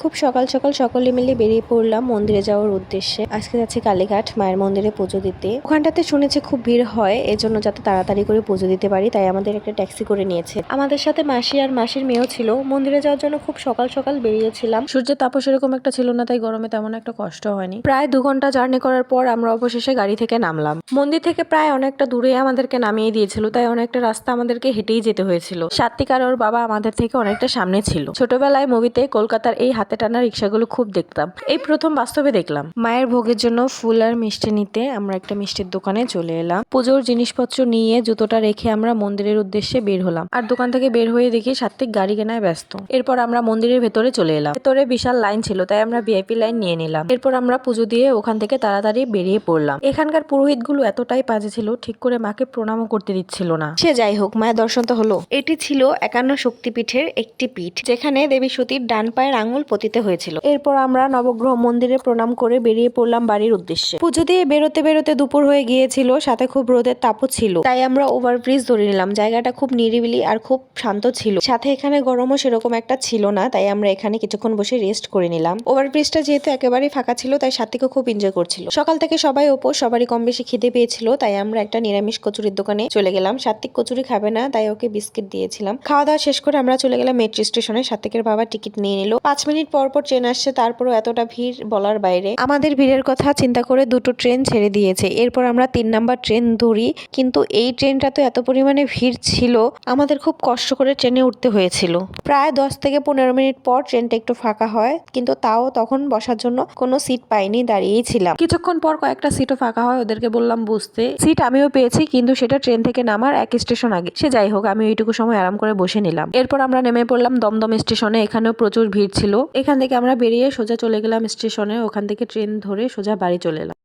খুব সকাল সকাল সকলে মিলে বেরিয়ে পড়লাম মন্দিরে যাওয়ার উদ্দেশ্যে। আজকে যাচ্ছি কালীঘাট মায়ের মন্দিরে পুজো দিতে। ওখানটাতে শুনেছি খুব ভিড় হয়, এজন্য যাতে তাড়াতাড়ি করে পুজো দিতে পারি তাই আমাদের একটা ট্যাক্সি করে নিয়েছে। আমাদের সাথে মাসি আর মাসির মেয়েও ছিল। মন্দিরে যাওয়ার জন্য খুব সকাল সকাল বেরিয়েছিলাম। সূর্যের তাপস এরকম একটা ছিল না, তাই গরমে তেমন একটা কষ্ট হয়নি। প্রায় 2 ঘন্টা জার্নি করার পর আমরা অবশেষে গাড়ি থেকে নামলাম। মন্দির থেকে প্রায় অনেকটা দূরে আমাদেরকে নামিয়ে দিয়েছিল, তাই অনেকটা রাস্তা আমাদেরকে হেঁটেই যেতে হয়েছিল। সাত্বিক আর ওর বাবা আমাদের থেকে অনেকটা সামনে ছিল। ছোটবেলায় মুভিতে কলকাতার এই হাতে টানা রিক্সাগুলো খুব দেখতাম, এই প্রথম বাস্তবে দেখলাম। মায়ের ভোগের জন্য ফুল আর মিষ্টি নিতে আমরা একটা মিষ্টির দোকানে চলে এলাম। পুজোর জিনিসপত্র নিয়ে জুতোটা রেখে আমরা মন্দিরের উদ্দেশ্যে বের হলাম। আর দোকান থেকে বের হয়ে দেখি সাত্বিক গাড়ি কেনায় ব্যস্ত। এরপর আমরা মন্দিরের ভেতরে চলে এলাম। ভেতরে বিশাল লাইন ছিল, তাই আমরা ভিআইপি লাইন নিয়ে নিলাম। এরপর আমরা পুজো দিয়ে ওখান থেকে তাড়াতাড়ি বেরিয়ে পড়লাম। এখানকার পুরোহিতগুলো এতটাই বাজে ছিল, ঠিক করে মাকে প্রণামও করতে দিচ্ছিল না। সে যাই হোক, মায়ের দর্শন তো হলো। এটি ছিল 51 শক্তিপীঠের একটি পীঠ, যেখানে দেবী সতীর ডান পায়ের আঙুল পতিত হয়েছিল। এরপর আমরা নবগ্রহ মন্দিরে প্রণাম করে বেরিয়ে পড়লাম বাড়ির উদ্দেশ্যে। পুজো দিয়ে বেরোতে বেরোতে দুপুর হয়ে গিয়েছিল, সাথে খুব রোদের তাপও ছিল, তাই আমরা ওভারব্রিজ ধরে নিলাম। জায়গাটা খুব নিরিবিলি আর খুব শান্ত ছিল, সাথে এখানে গরমও সেরকম একটা ছিল না, তাই আমরা এখানে কিছুক্ষণ বসে রেস্ট করে নিলাম। ওভারব্রিজটা যেহেতু একেবারেই ফাঁকা ছিল, তাই সাত্বিকও খুব এনজয় করছিল। সকাল থেকে সবাই উপোস, সবারই কম বেশি খিদে পেয়েছিল, তাই আমরা একটা নিরামিষ কচুরির দোকানে চলে গেলাম। সাত্বিক কচুরি খাবে না, তাই ওকে বিস্কিট দিয়েছিলাম। খাওয়া দাওয়া শেষ করে আমরা চলে গেলাম মেট্রো স্টেশনে। সাত্বিকের বাবা টিকিট নিয়ে নিল। 5 মিনিট পর পর ট্রেন আসছে, তারপরও এতটা ভিড় বলার বাইরে। আমাদের ভিড়ের কথা চিন্তা করে 2টো ট্রেন ছেড়ে দিয়েছে। এরপর আমরা 3 নাম্বার ট্রেন ধরি, কিন্তু এই ট্রেনটা তো এত পরিমাণে ভিড় ছিল, আমাদের খুব কষ্ট করে ট্রেনে উঠতে হয়েছিল। প্রায় 10 থেকে 15 মিনিট পর ট্রেনটা একটু ফাঁকা হয়, কিন্তু তাও তখন বসার জন্য কোনো সিট পাইনি, দাঁড়িয়েই ছিলাম। কিছুক্ষণ পর কয়েকটা সিটও ফাঁকা হয়, ওদেরকে বললাম বুঝতে। সিট আমিও পেয়েছি, কিন্তু সেটা ট্রেন থেকে নামার 1 স্টেশন আগে। সে যাই হোক, আমি ওইটুকু সময় আরাম করে বসে নিলাম। এরপর আমরা নেমে পড়লাম দমদম স্টেশনে। এখানেও প্রচুর ভিড় ছিল। এখান থেকে আমরা বেরিয়ে সোজা চলে গেলাম স্টেশনে। ওখান থেকে ট্রেন ধরে সোজা বাড়ি চলে এলাম।